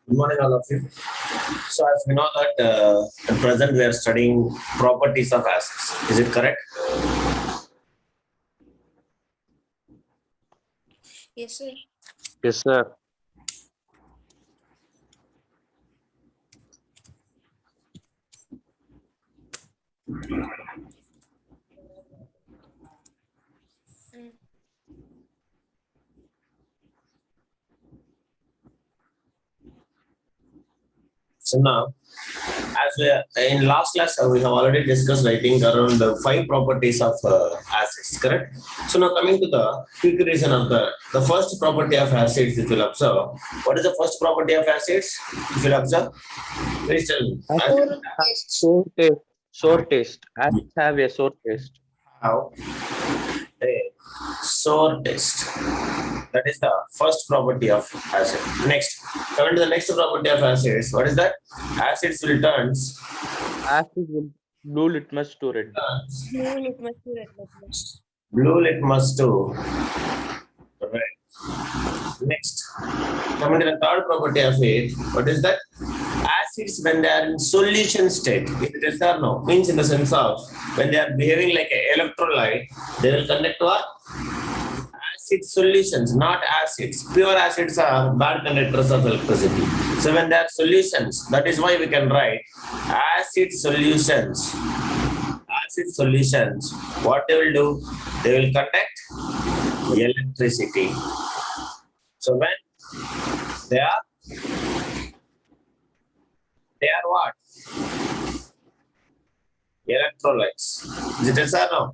Good morning, all of you. So, as we know that at present we are studying properties of acids. Is it correct? Yes, sir. Yes, sir. So now, as we are, in last class we have already discussed, I think, around the 5 properties of acids. Correct. So now coming to the quick reason of the first property of acids, if you'll observe, what is the first property of acids? If you'll observe, please tell me. Acids have sour taste. Sour taste. Acids have a sour taste. How a sour taste. That is the first property of acid. Next, coming to the next property of acids. What is that? Acids will turns. Acids will blue litmus to red. Blue litmus to red litmus. Blue litmus to red. Next, coming to the third property of it. What is that? Acids, when they are in solution state, yes or no, means in the sense of when they are behaving like an electrolyte, they will conduct what? Acid solutions, not acids. Pure acids are bad conductors of electricity. So when they are solutions, that is why we can write acid solutions. Acid solutions, what they will do? They will conduct electricity. So when they are what? Electrolytes. Is it yes or no?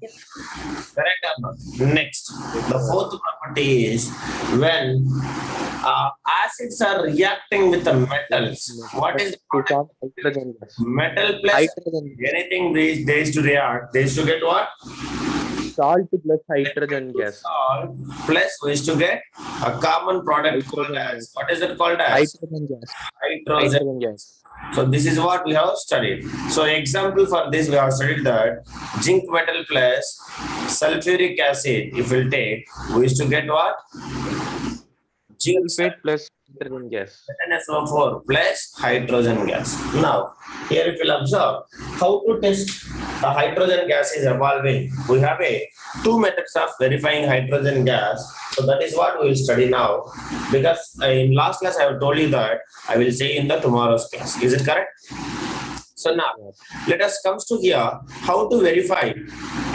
Correct or not? Next, the fourth property is when acids are reacting with the metals. What is It has hydrogen gas. metal plus Hydrogen. anything they is to react? They is to get what? Salt plus hydrogen gas. Salt plus we is to get a common product called Hydrogen as. gas. What is it called as? Hydrogen gas. Hydrogen. Hydrogen gas. So this is what we have studied. So example for this, we have studied that zinc metal plus sulfuric acid, if we'll take, we used to get what? Zinc Sulfate plus hydrogen gas. NSO4 plus hydrogen gas. Now, here if you'll observe, how to test the hydrogen gas is evolving. We have two methods of verifying hydrogen gas. So that is what we will study now. Because in last class I have told you that I will say in the tomorrow's class. Is it correct? So now, let us comes to here, how to verify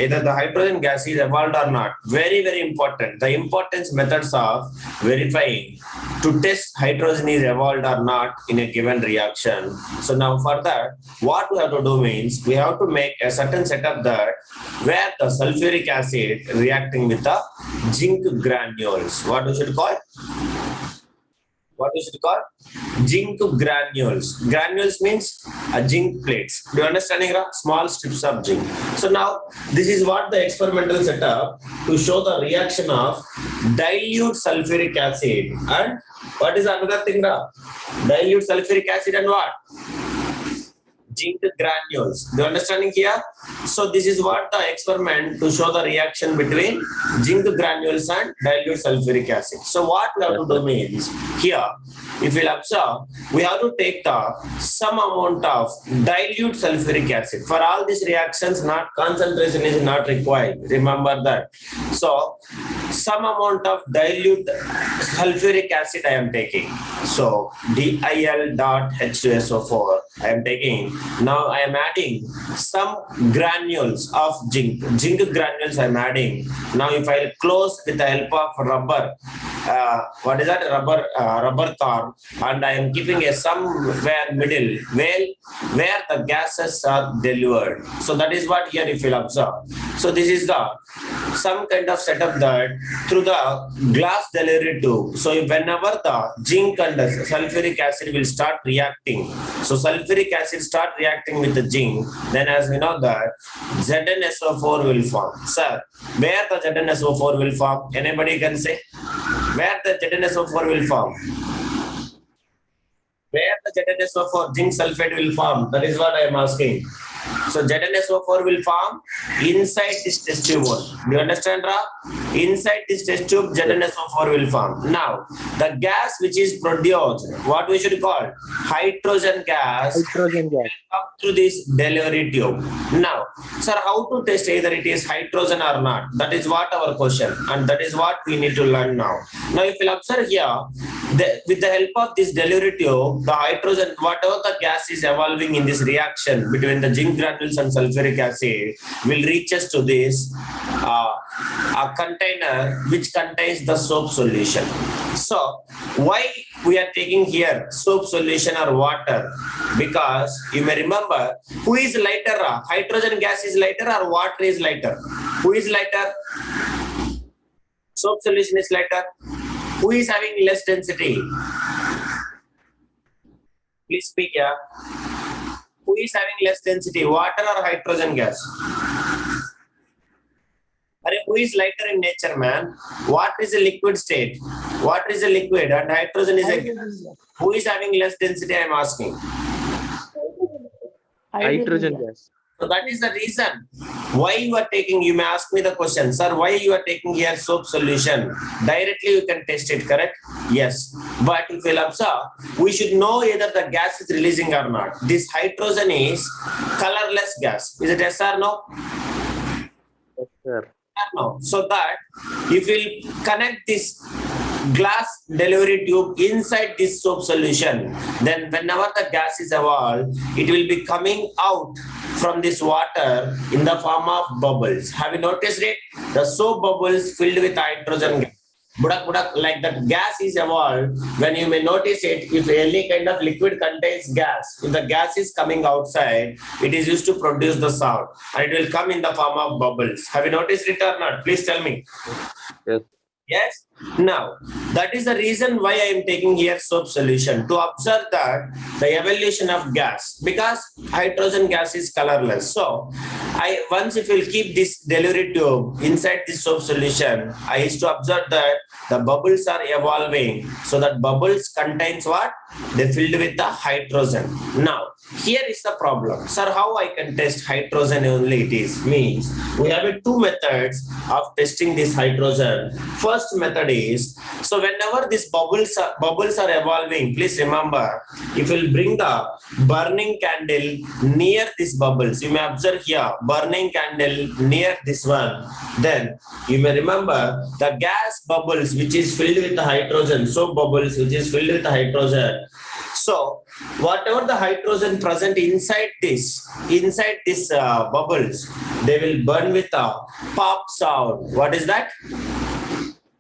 either the hydrogen gas is evolved or not. Very, very important. The importance methods of verifying to test hydrogen is evolved or not in a given reaction. So now for that, what we have to do means we have to make a certain setup that where the sulfuric acid reacting with the zinc granules. What we should call? What is it called? Zinc granules. Granules means zinc plates. Do you understand? Small strips of zinc. So now this is what the experimental setup to show the reaction of dilute sulfuric acid and what is another thing? Dilute sulfuric acid and what? Zinc granules. Do you understanding here? So this is what the experiment to show the reaction between zinc granules and dilute sulfuric acid. So what we have to do means here, if you'll observe, we have to take the some amount of dilute sulfuric acid. For all these reactions, not concentration is not required. Remember that. So some amount of dilute sulfuric acid I am taking. So DIL.H2SO4 I am taking. Now I am adding some granules of zinc. Zinc granules I am adding. Now if I close with the help of rubber, what is that? Rubber thorn, and I am keeping a somewhere middle where the gases are delivered. So that is what here if you will observe. So this is the some kind of setup that through the glass delivery tube. So whenever the zinc and the sulfuric acid will start reacting, so sulfuric acid start reacting with the zinc, then as we know that ZnSO4 will form. Sir, where the ZnSO4 will form? Anybody can say? Where the ZnSO4 will form? Where the ZnSO4 zinc sulfate will form? That is what I am asking. So ZnSO4 will form inside this test tube only. Do you understand, Ra? Inside this test tube, ZnSO4 will form. Now, the gas which is produced, what we should call hydrogen gas, Hydrogen gas. up through this delivery tube. Now, sir, how to test either it is hydrogen or not? That is what our question, and that is what we need to learn now. Now, if you observe here, with the help of this delivery tube, the hydrogen, whatever the gas is evolving in this reaction between the zinc granules and sulfuric acid, will reach us to this a container which contains the soap solution. So, why we are taking here soap solution or water? Because you may remember, who is lighter? Hydrogen gas is lighter or water is lighter? Who is lighter? Soap solution is lighter. Who is having less density? Please speak here. Who is having less density, water or hydrogen gas? Who is lighter in nature, man? Water is a liquid state. Water is a liquid and hydrogen is a gas. Who is having less density, I am asking. Hydrogen gas. So that is the reason why you are taking, you may ask me the question, sir, why you are taking here soap solution? Directly you can test it, correct? Yes. But if you will observe, we should know either the gas is releasing or not. This hydrogen is colorless gas. Is it yes or no? Yes, sir. No. So that if we connect this glass delivery tube inside this soap solution, then whenever the gas is evolved, it will be coming out from this water in the form of bubbles. Have you noticed it? The soap bubbles filled with hydrogen gas. Budak, like the gas is evolved, when you may notice it, if any kind of liquid contains gas, if the gas is coming outside, it is used to produce the sound and it will come in the form of bubbles. Have you noticed it or not? Please tell me. Yes. Yes. Now, that is the reason why I am taking here soap solution, to observe that the evolution of gas, because hydrogen gas is colorless. So, once if we'll keep this delivery tube inside this soap solution, I used to observe that the bubbles are evolving. So that bubbles contains what? They filled with the hydrogen. Now, here is the problem. Sir, how I can test hydrogen only it is? Means we have two methods of testing this hydrogen. First method is, so whenever these bubbles are evolving, please remember, if you bring the burning candle near these bubbles, you may observe here, burning candle near this one, then you may remember the gas bubbles which is filled with the hydrogen, so bubbles which is filled with the hydrogen. So whatever the hydrogen present inside this bubbles, they will burn with a pop sound. What is that?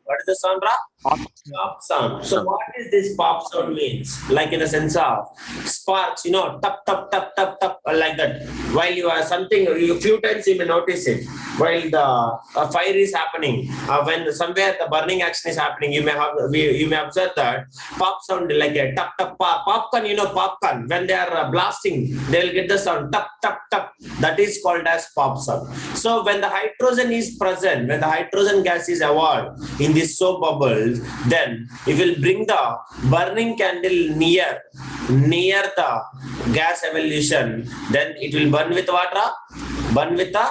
What is the sound, Ra? Pop sound. So what is this pop sound means? Like in the sense of sparks, tap, tap, tap, tap, tap, like that. While you are something, a few times you may notice it. While the fire is happening, when somewhere the burning action is happening, you may observe that pop sound like a tap, tap, pop. Popcorn, popcorn. When they are blasting, they will get the sound tap, tap, tap. That is called as pop sound. So when the hydrogen is present, when the hydrogen gas is evolved in this soap bubbles, then it will bring the burning candle near the gas evolution, then it will burn with water, burn with a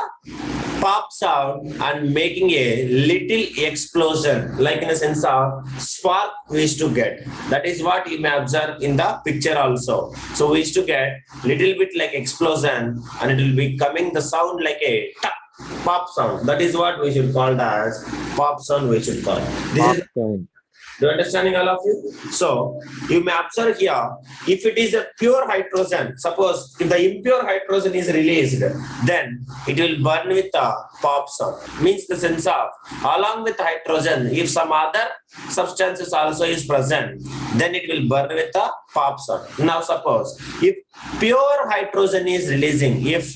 pop sound and making a little explosion, like in a sense of spark we used to get. That is what you may observe in the picture also. So we used to get little bit like explosion and it will be coming the sound like a tap, pop sound. That is what we should call as pop sound we should call. This is Do you understanding all of you? So you may observe here, if it is a pure hydrogen, suppose if the impure hydrogen is released, then it will burn with a pop sound. Means the sense of, along with hydrogen, if some other substances also is present, then it will burn with a pop sound. Now suppose if pure hydrogen is releasing, if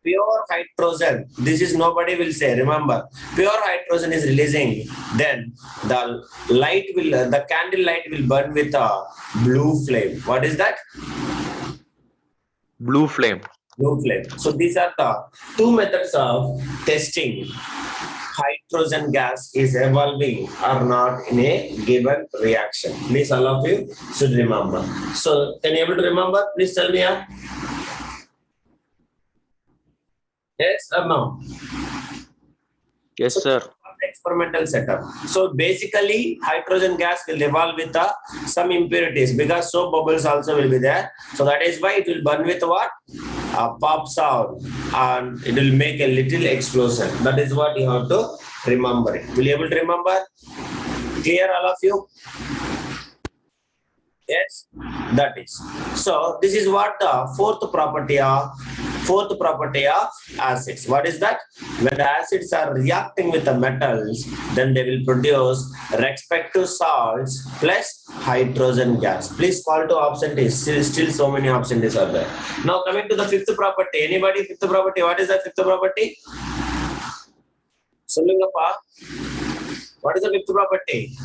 pure hydrogen, this is nobody will say, remember, pure hydrogen is releasing, then the candle light will burn with a blue flame. What is that? Blue flame. Blue flame. So these are the two methods of testing hydrogen gas is evolving or not in a given reaction. Please, all of you should remember. So can you able to remember? Please tell me. Yes or no? Yes, sir. Experimental setup. So basically, hydrogen gas will evolve with some impurities because soap bubbles also will be there. So that is why it will burn with what? Pops out and it will make a little explosion. That is what you have to remember it. Will you able to remember? Clear, all of you? Yes, that is. So this is what the fourth property of acids. What is that? When the acids are reacting with the metals, then they will produce respective salts plus hydrogen gas. Please call to absentees. Still so many absentees are there. Now coming to the fifth property. Anybody fifth property? What is the fifth property? Sollungappa. What is the fifth property?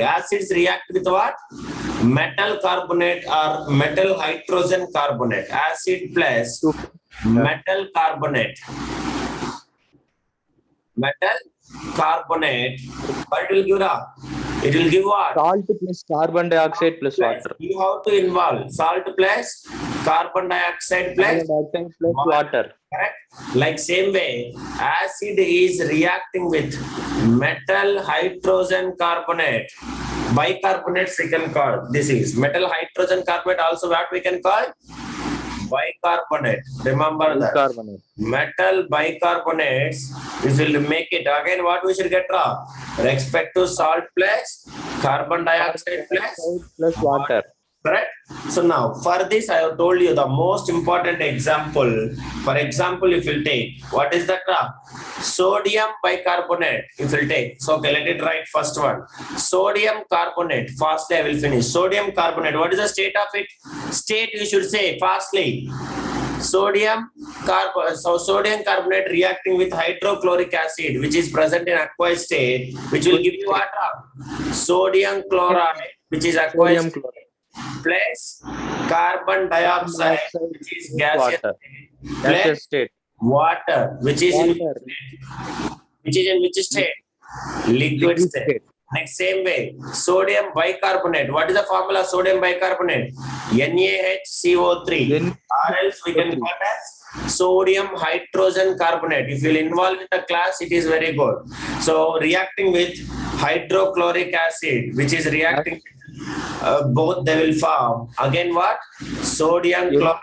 Acids react with what? Metal carbonate or metal hydrogen carbonate. Acid plus metal carbonate. Metal carbonate. What it will give? It will give what? Salt plus carbon dioxide plus water. You have to involve salt plus carbon dioxide plus Carbon dioxide plus water. Correct. Like same way, acid is reacting with metal hydrogen carbonate. Bicarbonates we can call. This is metal hydrogen carbonate. Also, what we can call bicarbonate. Remember that. Carbonate. Metal bicarbonates. This will make it again. What we should get? Respect to salt plus carbon dioxide Plus water. Correct. So now for this I have told you the most important example. For example, if you take what is that? Sodium bicarbonate. If you take, so okay, let it write first one. Sodium carbonate. Fastly I will finish. Sodium carbonate. What is the state of it? State you should say fastly. Sodium carbonate reacting with hydrochloric acid, which is present in aqueous state, which will give you water. Sodium chloride, which is aqueous Sodium state, chloride. plus carbon dioxide, which is gaseous Water. state, Gaseous plus state. water, which is in Water. which state? Liquid state. Next same way, sodium bicarbonate. What is the formula of sodium bicarbonate? NaHCO3. Or else we can call it as sodium hydrogen carbonate. If you will involve in the class, it is very good. So reacting with hydrochloric acid, which is reacting both, they will form again what? Sodium chloride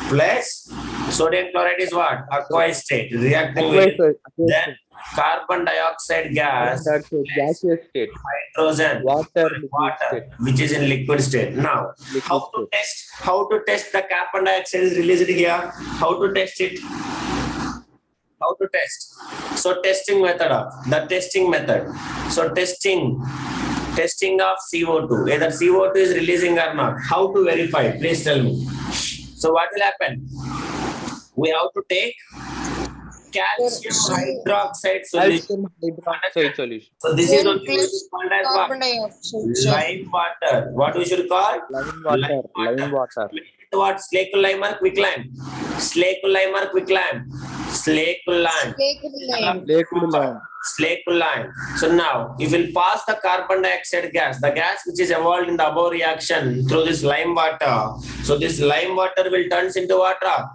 plus sodium chloride is what? Aqueous state reacting with then carbon dioxide gas, Gaseous state. hydrogen, Water. which is in liquid state. Now, how to test the carbon dioxide is released here? How to test it? How to test? So testing method the testing method. So testing of CO2. Either CO2 is releasing or not. How to verify? Please tell me. So what will happen? We have to take calcium hydroxide solution. Calcium hydroxide solution. So this is only called as what? Carbon dioxide. Lime water. What we should call? Lime water. What? Slackline or quicklime? Slackline or quicklime? Slackline. Slackline. So now, if we pass the carbon dioxide gas, the gas which is evolved in the above reaction through this lime water. So this lime water will turns into water.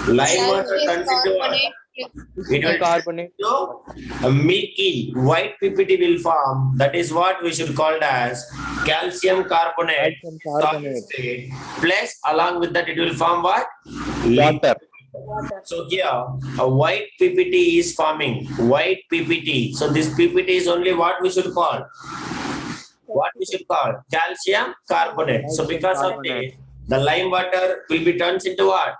Lime water turns into water. It will carbonate. So a milky white PPT will form. That is what we should call as calcium carbonate. Solid state. Plus along with that it will form what? Water. So here a white PPT is forming. White PPT. So this PPT is only what we should call? What we should call? Calcium carbonate. So because of this, the lime water will be turned into what?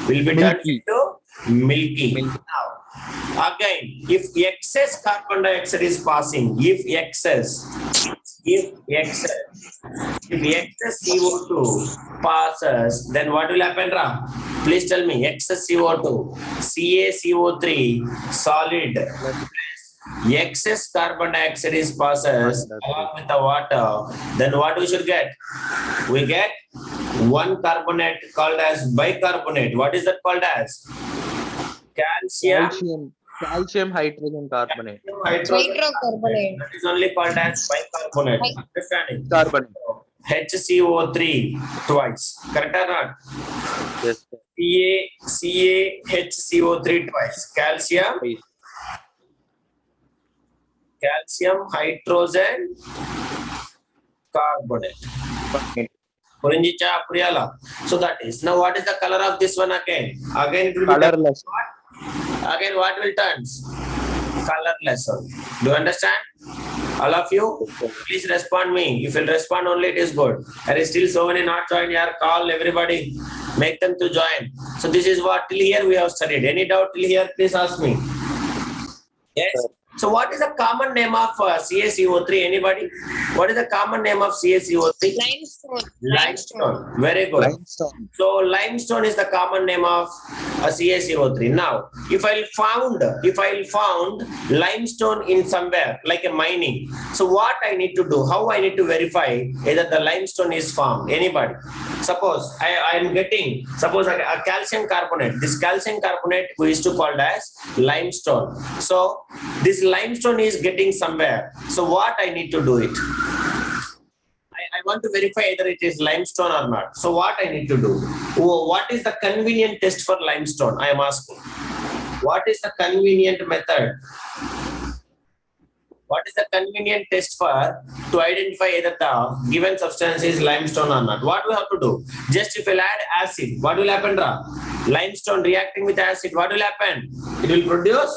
Will be turned into milky. Now, again, if excess carbon dioxide is passing, if excess CO2 passes, then what will happen, Ra? Please tell me, excess CO2, CaCO3, solid, excess carbon dioxide is passes along with the water, then what we should get? We get one carbonate called as bicarbonate. What is that called as? Calcium hydrogen carbonate. Hydrocarbonate. That is only called as bicarbonate. Understanding? Carbonate. HCO3 twice. Correct or not? Yes, sir. CaHCO3 twice. Calcium hydrogen carbonate. Purinjicha Puriyala. So that is. Now what is the color of this one again? Again it will be Colorless. again what will turns? Colorless. Do you understand? All of you, please respond me. If you respond only, it is good. There is still so many not joined here. Call everybody. Make them to join. So this is what till here we have studied. Any doubt till here, please ask me. Yes. So what is the common name of CaCO3? Anybody? What is the common name of CaCO3? Limestone. Limestone. Very good. Limestone. So limestone is the common name of CaCO3. Now, if I found limestone in somewhere like a mining, so what I need to do? How I need to verify whether the limestone is found? Anybody? Suppose I am getting a calcium carbonate. This calcium carbonate we used to call as limestone. So this limestone is getting somewhere. So what I need to do it? I want to verify either it is limestone or not. So what I need to do? What is the convenient test for limestone? I am asking. What is the convenient method? What is the convenient test to identify either the given substance is limestone or not? What we have to do? Just if you add acid, what will happen? Limestone reacting with acid, what will happen? It will produce.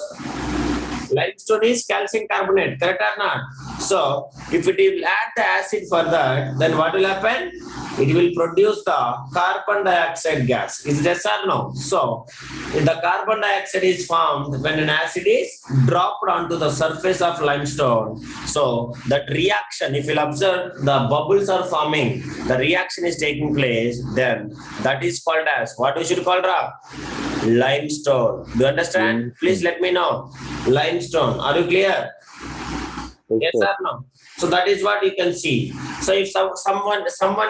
Limestone is calcium carbonate, correct or not? So, if it will add the acid for that, then what will happen? It will produce the carbon dioxide gas. Is this or no? So, the carbon dioxide is formed when an acid is dropped onto the surface of limestone. So, that reaction, if you'll observe, the bubbles are forming, the reaction is taking place, then that is called as, what we should call limestone. Do you understand? Please let me know. Limestone. Are you clear? Yes or no? So that is what you can see. So if someone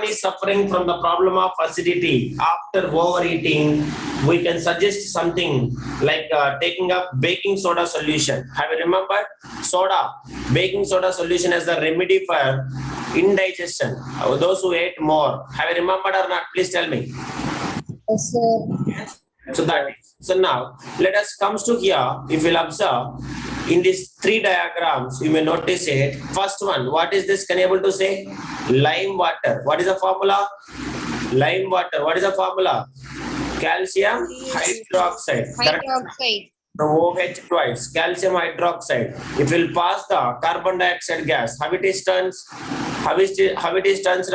is suffering from the problem of acidity after overeating, we can suggest something like taking up baking soda solution. Have you remembered? Baking soda solution as a remedy for indigestion. Those who ate more. Have you remembered or not? Please tell me. Yes, sir. So now let us comes to here. If you'll observe in these three diagrams, you may notice it. First one, what is this? Can you able to say? Lime water. What is the formula? Lime water. What is the formula? Calcium hydroxide. Correct? Hydroxide. The OH twice. Calcium hydroxide. It will pass the carbon dioxide gas. How it is turns? How it is turns?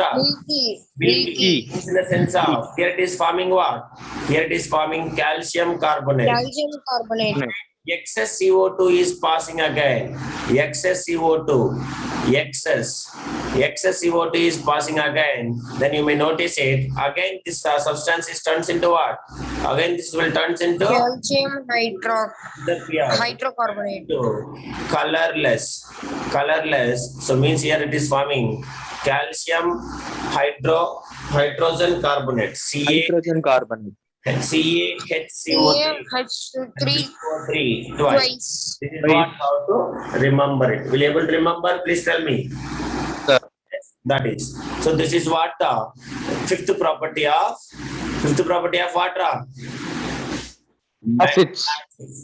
Milky. In the sense of here it is forming what? Here it is forming calcium carbonate. Calcium carbonate. Excess CO2 is passing again. Excess CO2 is passing again. Then you may notice it. Again, this substance is turns into what? Again, this will turns into Calcium hydrocarbonate. Colorless. So means here it is forming calcium hydrogen carbonate. Hydrogen carbonate. CaHCO3 Twice. This is what how to remember it. Will you able to remember? Please tell me. Sir. That is. So this is what the fifth property of what? Acids.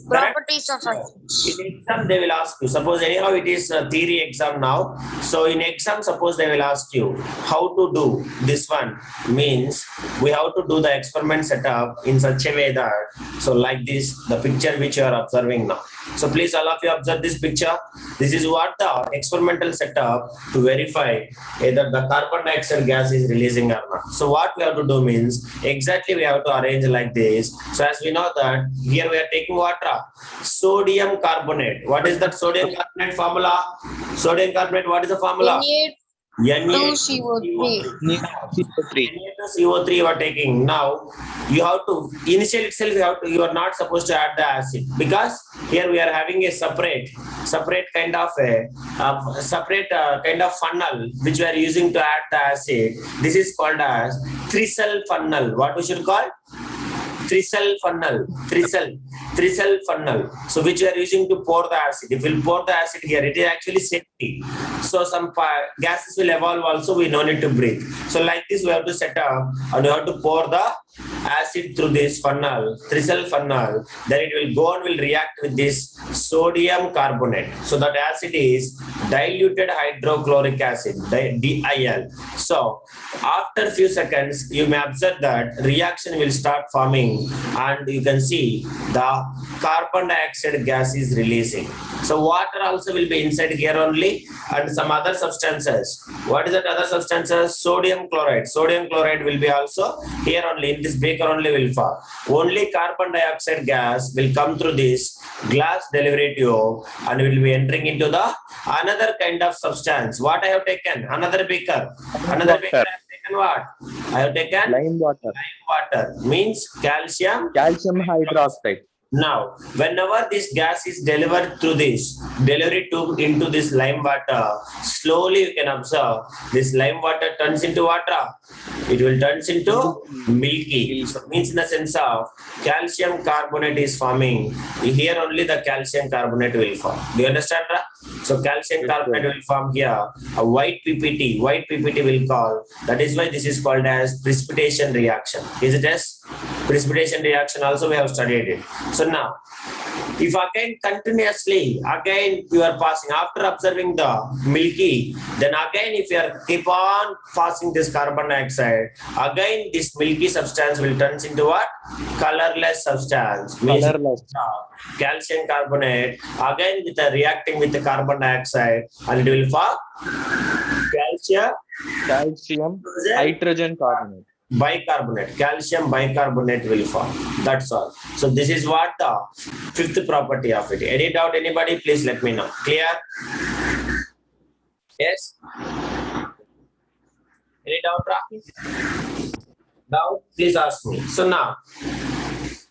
Properties of acids. In exam, they will ask you. Suppose anyhow it is a theory exam now. So in exam, suppose they will ask you how to do this one. Means we have to do the experiment setup in such a way that so like this, the picture which you are observing now. So please all of you observe this picture. This is what the experimental setup to verify whether the carbon dioxide gas is releasing or not. So what we have to do means exactly we have to arrange like this. So as we know that here we are taking water, sodium carbonate. What is that sodium carbonate formula? Sodium carbonate, what is the formula? CO3 you are taking. Now you have to initially itself you are not supposed to add the acid because here we are having a separate kind of funnel which we are using to add the acid. This is called as three-cell funnel. What we should call? Three-cell funnel. So which we are using to pour the acid. If we'll pour the acid here, it is actually safety. So some gases will evolve also, we no need to breathe. So like this we have to set up and we have to pour the acid through this funnel, Trisel funnel, then it will go and will react with this sodium carbonate. So that acid is diluted hydrochloric acid, DIL. So after few seconds, you may observe that reaction will start forming and you can see the carbon dioxide gas is releasing. So water also will be inside here only and some other substances. What is that other substances? Sodium chloride. Sodium chloride will be also here only in this beaker only will form. Only carbon dioxide gas will come through this glass delivery tube and will be entering into the another kind of substance. What I have taken? Another beaker. Another beaker I have taken what? I have taken Lime water. water. Means calcium. Calcium hydroxide. Now, whenever this gas is delivered through this delivery tube into this lime water, slowly you can observe this lime water turns into water. It will turns into milky. So means in the sense of calcium carbonate is forming. Here only the calcium carbonate will form. Do you understand? So calcium carbonate will form here. A white PPT. White PPT will call. That is why this is called as precipitation reaction. Is it as precipitation reaction? Also we have studied it. So now, if again continuously, again you are passing after observing the milky, then again if you are keep on passing this carbon dioxide, again this milky substance will turn into what? Colorless substance. Means Colorless. calcium carbonate again with the reacting with the carbon dioxide and it will form Calcium hydrogen carbonate. bicarbonate. Calcium bicarbonate will form. That's all. So this is what the fifth property of it. Any doubt, anybody? Please let me know. Clear? Yes? Any doubt? Doubt? Please ask me. So now,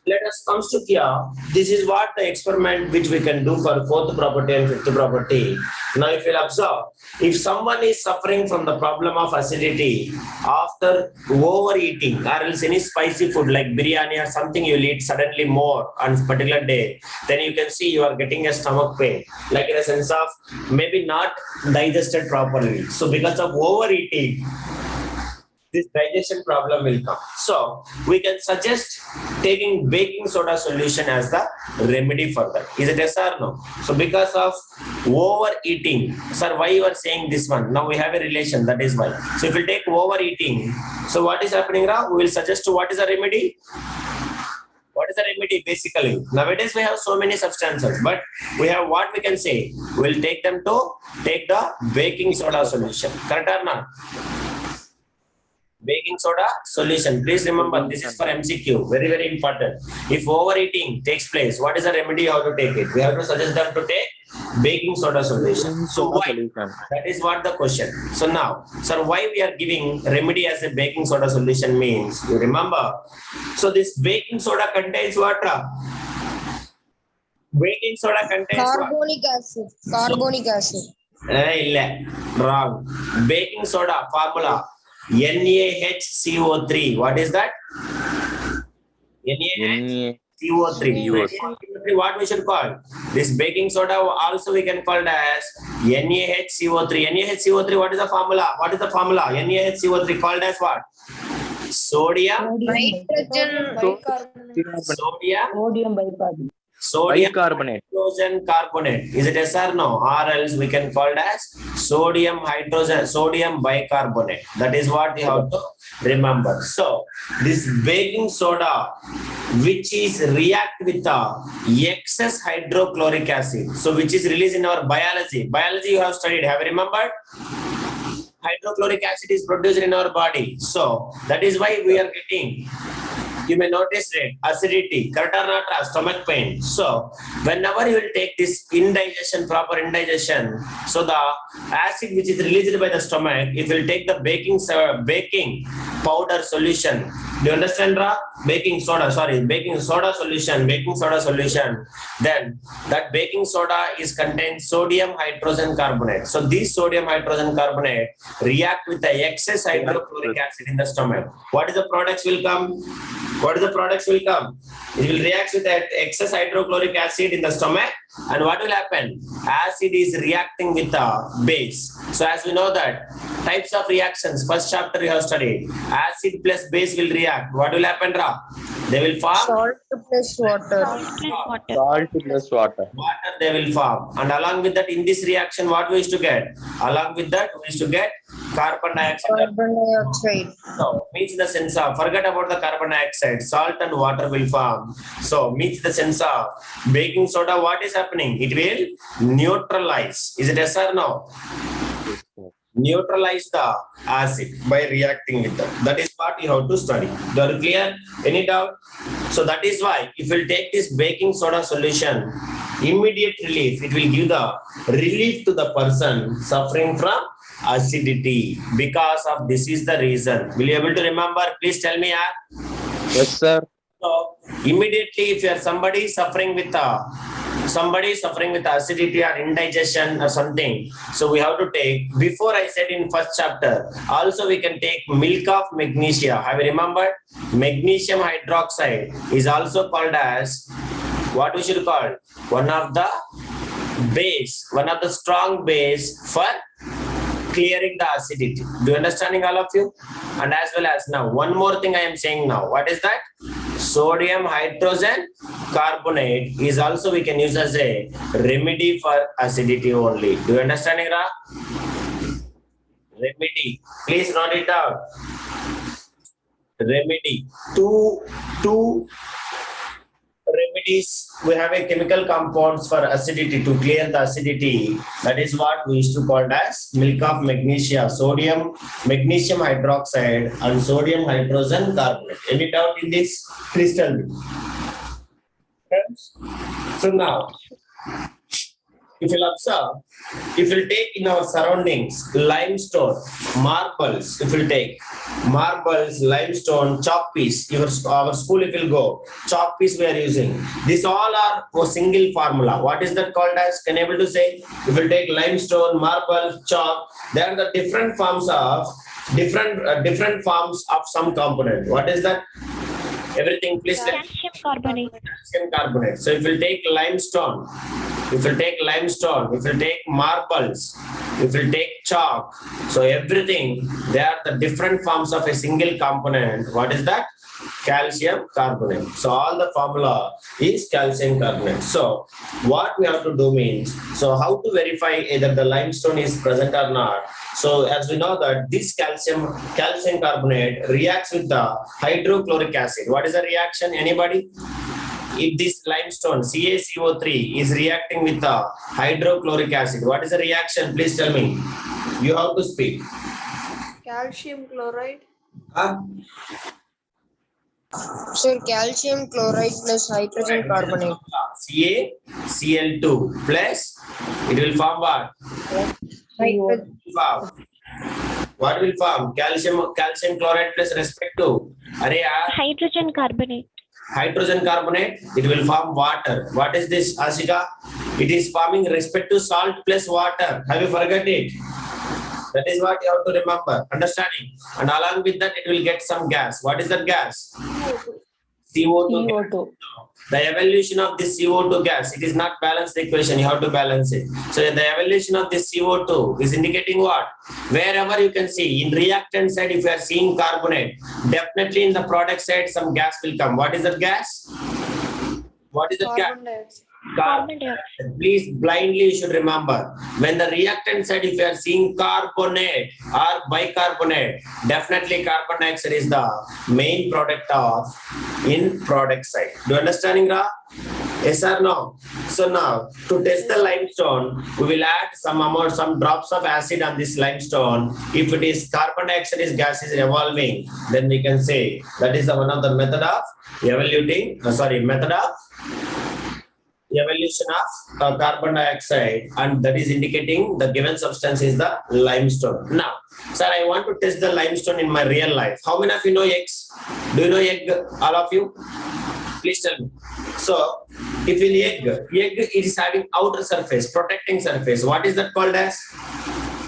let us come to here. This is what the experiment which we can do for fourth property and fifth property. Now, if you'll observe, if someone is suffering from the problem of acidity after overeating or else any spicy food like biryani or something you'll eat suddenly more on a particular day, then you can see you are getting a stomach pain, like in a sense of maybe not digested properly. So because of overeating, this digestion problem will come. So we can suggest taking baking soda solution as the remedy for that. Is it yes or no? So because of overeating, sir, why you are saying this one? Now we have a relation, that is why. So if we take overeating, so what is happening now? We will suggest what is the remedy? What is the remedy basically? Nowadays we have so many substances, but we have what we can say. We will take them to take the baking soda solution. Correct or not? Baking soda solution. Please remember, this is for MCQ. Very, very important. If overeating takes place, what is the remedy? How to take it? We have to suggest them to take baking soda solution. So why? That is what the question. So now, sir, why we are giving remedy as a baking soda solution means, you remember. So this baking soda contains what? Baking soda contains Carbonic acid. Carbonic acid. Wrong. Baking soda formula. NaHCO3. What is that? NaHCO3. What we should call? This baking soda also we can call it as NaHCO3. NaHCO3, what is the formula? What is the formula? NaHCO3 called as what? Sodium. Sodium bicarbonate. hydrogen carbonate. Is it yes or no? Or else we can call it as sodium bicarbonate. That is what you have to remember. So this baking soda, which is react with the excess hydrochloric acid, so which is released in our biology. Biology you have studied. Have you remembered? Hydrochloric acid is produced in our body. So that is why we are getting, you may notice it, acidity, correct or not, stomach pain. So whenever you will take this indigestion, proper indigestion, so the acid which is released by the stomach, it will take the baking powder solution. Do you understand, Ra? Baking soda solution. Then that baking soda is contains sodium hydrogen carbonate. So these sodium hydrogen carbonate react with the excess hydrochloric acid in the stomach. What is the products will come? It will react with that excess hydrochloric acid in the stomach, and what will happen? Acid is reacting with the base. So as we know that Types of reactions. First chapter you have studied. Acid plus base will react. What will happen, Ra? They will form Salt plus water. Salt plus water. water, they will form. And along with that, in this reaction, what we used to get? Along with that, we used to get carbon dioxide. Carbon dioxide. So, means the sense of, forget about the carbon dioxide, salt and water will form. So, means the sense of baking soda, what is happening? It will neutralize. Is it yes or no? Neutralize the acid by reacting with that. That is what you have to study. Are you clear? Any doubt? So that is why if you take this baking soda solution, immediate relief, it will give the relief to the person suffering from acidity. Because of this is the reason. Will you able to remember? Please tell me. Yes, sir. So immediately if you are somebody suffering with acidity or indigestion or something, so we have to take, before I said in first chapter, also we can take milk of magnesia. Have you remembered? Magnesium hydroxide is also called as, what we should call, one of the strong base for clearing the acidity. Do you understanding, all of you? And as well as now, one more thing I am saying now. What is that? Sodium hydrogen carbonate is also we can use as a remedy for acidity only. Do you understanding, Ra? Remedy. Please note it down. Remedy. Two remedies. We have a chemical compounds for acidity to clear the acidity. That is what we used to call as milk of magnesia, sodium, magnesium hydroxide and sodium hydrogen carbonate. Any doubt in this? Please tell me. So now, if you'll observe, if you'll take in our surroundings limestone, marbles, if you'll take marbles, limestone, chalk piece, our school if you'll go, chalk piece we are using. These all are for single formula. What is that called as? Can you able to say? If you'll take limestone, marble, chalk, they are the different forms of some component. What is that? Everything, please tell. Calcium carbonate. Calcium carbonate. So if you take limestone, if you take marbles, if you take chalk, so everything, they are the different forms of a single component. What is that? Calcium carbonate. So all the formula is calcium carbonate. So what we have to do means, so how to verify either the limestone is present or not? So as we know that this calcium carbonate reacts with the hydrochloric acid. What is the reaction? Anybody? If this limestone CaCO3 is reacting with the hydrochloric acid, what is the reaction? Please tell me. You have to speak. Calcium chloride. Sir, calcium chloride plus hydrogen carbonate. CaCl2 plus, it will form what? What will form? Calcium chloride plus respect to? Hydrogen carbonate. Hydrogen carbonate, it will form water. What is this, Ashika? It is forming respect to salt plus water. Have you forgot it? That is what you have to remember. Understanding? And along with that, it will get some gas. What is that gas? CO2. The evolution of this CO2 gas, it is not balanced equation. You have to balance it. So the evolution of this CO2 is indicating what? Wherever you can see, in reactant side, if you are seeing carbonate, definitely in the product side, some gas will come. What is that gas? What is that gas? Carbon dioxide. Carbon dioxide. Please blindly you should remember, when the reactant side, if you are seeing carbonate or bicarbonate, definitely carbon dioxide is the main product of in product side. Do you understanding, Ra? Yes or no? So now to test the limestone, we will add some drops of acid on this limestone. If it is carbon dioxide is gas is evolving, then we can say that is one of the method of evolution of carbon dioxide, and that is indicating the given substance is the limestone. Now, sir, I want to test the limestone in my real life. How many of you know eggs? Do you know egg? All of you? Please tell me. So, if egg is having outer surface, protecting surface. What is that called as?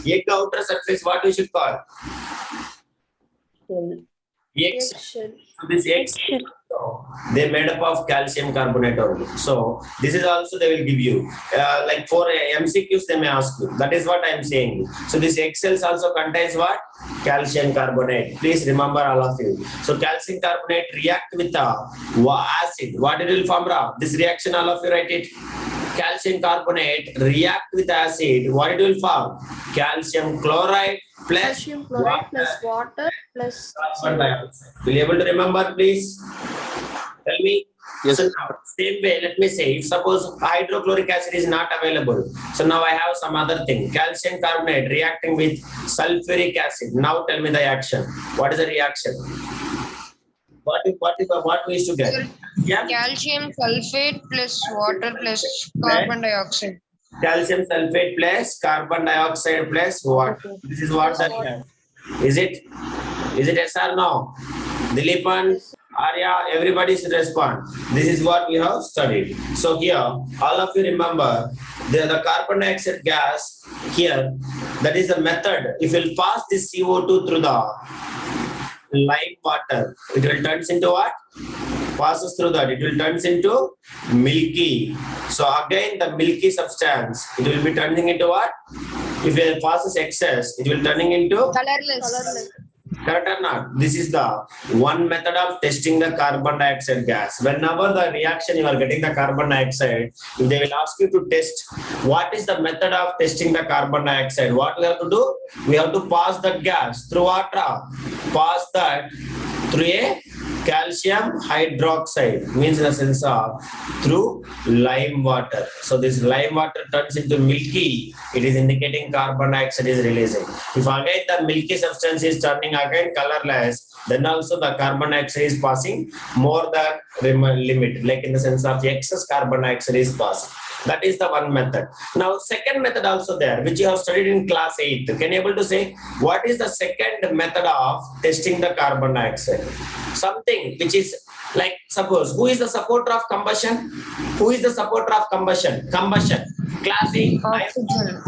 Egg outer surface, what we should call? Eggshell. Eggshell. So this eggshell, Eggshell. they made up of calcium carbonate only. So this is also they will give you. Like for MCQs they may ask you. That is what I am saying. So this eggshells also contains what? Calcium carbonate. Please remember all of you. So calcium carbonate react with acid. What it will form? This reaction all of you write it. Calcium carbonate react with acid. What it will form? Calcium chloride plus Calcium chloride plus water plus carbon dioxide. Will you able to remember, please? Tell me. Yes. So now, same way, let me say, if suppose hydrochloric acid is not available, so now I have some other thing. Calcium carbonate reacting with sulfuric acid. Now tell me the action. What is the reaction? What we used to get? Sir, Yeah. calcium sulfate plus water plus carbon dioxide. Calcium sulfate plus carbon dioxide plus water. This is what that is it? Is it yes or no? Dileepan, Arya, everybody should respond. This is what we have studied. So here, all of you remember the carbon dioxide gas here. That is the method. If you pass this CO2 through the lime water, it will turns into what? Passes through that, it will turns into milky. So again, the milky substance, it will be turning into what? If it passes excess, it will turning into Colorless. correct or not? This is the one method of testing the carbon dioxide gas. Whenever the reaction you are getting the carbon dioxide, if they will ask you to test what is the method of testing the carbon dioxide, what we have to do? We have to pass that gas through water. Pass that through a calcium hydroxide, means in the sense of through lime water. So this lime water turns into milky, it is indicating carbon dioxide is releasing. If again the milky substance is turning again colorless, then also the carbon dioxide is passing more than limit, like in the sense of excess carbon dioxide is passing. That is the one method. Now, second method also there, which you have studied in class 8. Can you able to say what is the second method of testing the carbon dioxide? Something which is like, suppose, who is the supporter of combustion? Who is the supporter of combustion? Combustion. Class 8. Oxygen.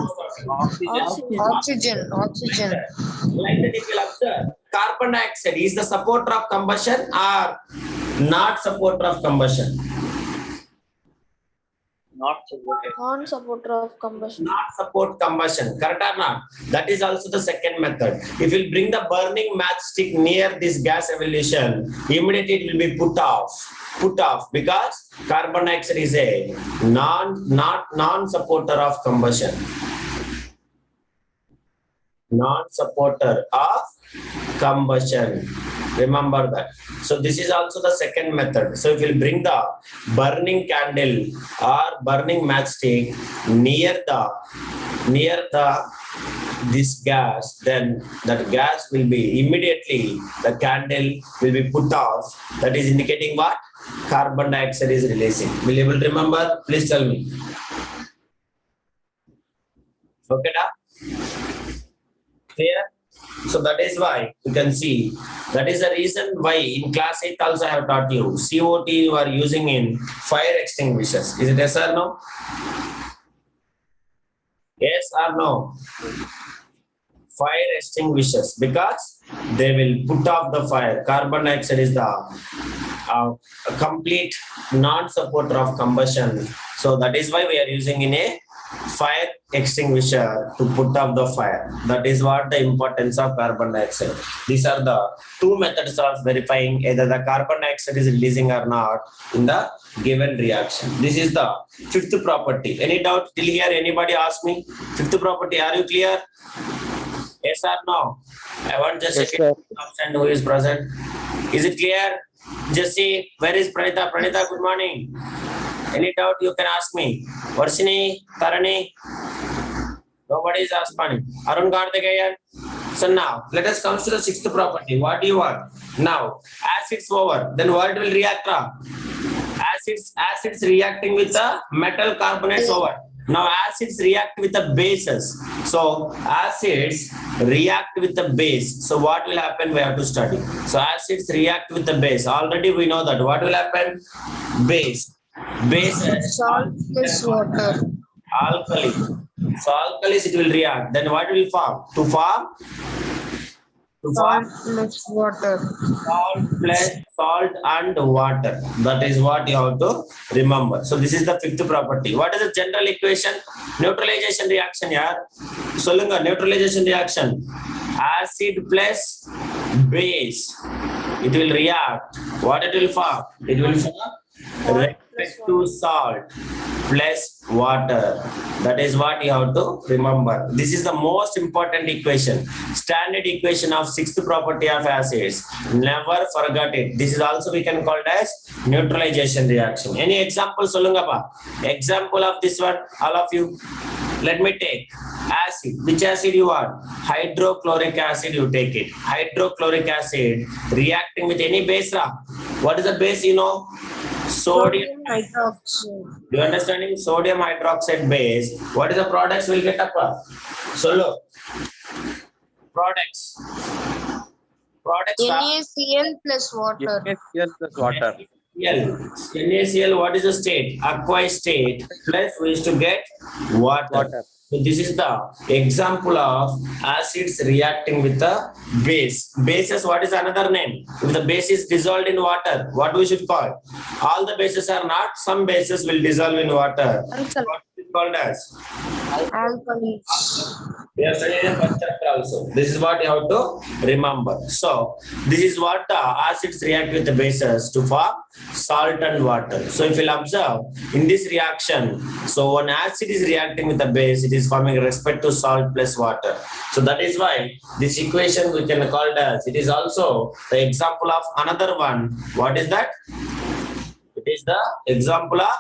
Oxygen. Like that, if you observe, carbon dioxide is the supporter of combustion or not supporter of combustion? Not supported. non-supporter of combustion. Not support combustion, correct or not? That is also the second method. If you bring the burning matchstick near this gas evolution, immediately it will be put off because carbon dioxide is a non-supporter of combustion. Non-supporter of combustion. Remember that. So this is also the second method. So if you bring the burning candle or burning matchstick near the this gas, then that gas will be immediately, the candle will be put off. That is indicating what? Carbon dioxide is releasing. Will you able to remember? Please tell me. Okay, da? Clear? So that is why you can see, that is the reason why in class 8 also I have taught you COT you are using in fire extinguishers. Is it yes or no? Yes or no? Fire extinguishers, because they will put off the fire. Carbon dioxide is the complete non-supporter of combustion. So that is why we are using in a fire extinguisher to put off the fire. That is what the importance of carbon dioxide. These are the two methods of verifying either the carbon dioxide is releasing or not in the given reaction. This is the fifth property. Any doubt till here? Anybody ask me? Fifth property, are you clear? Yes or no? I want just Yes, a sir. absent who is present. Is it clear? Jesse, where is Pranita? Pranita, good morning. Any doubt you can ask me. Varshini, Tarani. Nobody is asking. Arun Karthikeyan. So now let us come to the sixth property. What do you want? Now acids over. Then what will react? Acids reacting with the metal carbonates over. Now acids react with the bases. So acids react with the base. So what will happen? We have to study. So acids react with the base. Already we know that. What will happen? Base. Salt plus water. Alkali. So alkalis it will react. Then what will form? To To Salt form plus water. salt plus salt and water. That is what you have to remember. So this is the fifth property. What is the general equation? Neutralization reaction here. Solunga, neutralization reaction. Acid plus base. It will react. What it will form? It will form respect to salt plus water. That is what you have to remember. This is the most important equation. Standard equation of sixth property of acids. Never forget it. This is also we can call it as neutralization reaction. Any example solunga pa? Example of this one, all of you. Let me take acid. Which acid you want? Hydrochloric acid you take it. Hydrochloric acid reacting with any base. What is the base you know? Sodium. Hydroxide. Do you understanding? Sodium hydroxide base. What is the products will get up? So look. Products. Products are NaCl plus water. NaCl plus water. NaCl, what is the state? Aqueous state. Plus we used to get water. Water. So this is the example of acids reacting with the base. Bases, what is another name? If the base is dissolved in water, what we should call? All the bases are not. Some bases will dissolve in water. Alkali. What is it called as? Alkalis. We are studying in first chapter also. This is what you have to remember. So this is what the acids react with the bases to form salt and water. So if you'll observe in this reaction, so when acid is reacting with the base, it is forming respect to salt plus water. So that is why this equation we can call it as, it is also the example of another one. What is that? It is the example of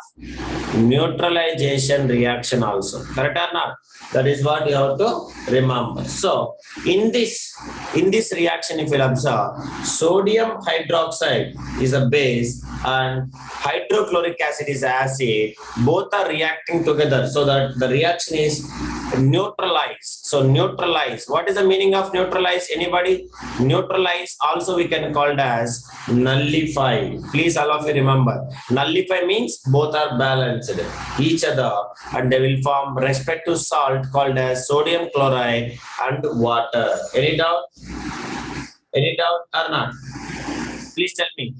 neutralization reaction also. Correct or not? That is what you have to remember. So in this reaction, if you observe, sodium hydroxide is a base and hydrochloric acid is acid. Both are reacting together so that the reaction is neutralized. So neutralize. What is the meaning of neutralize? Anybody? Neutralize also we can call it as nullify. Please all of you remember. Nullify means both are balanced each other and they will form respect to salt called as sodium chloride and water. Any doubt? Any doubt or not? Please tell me.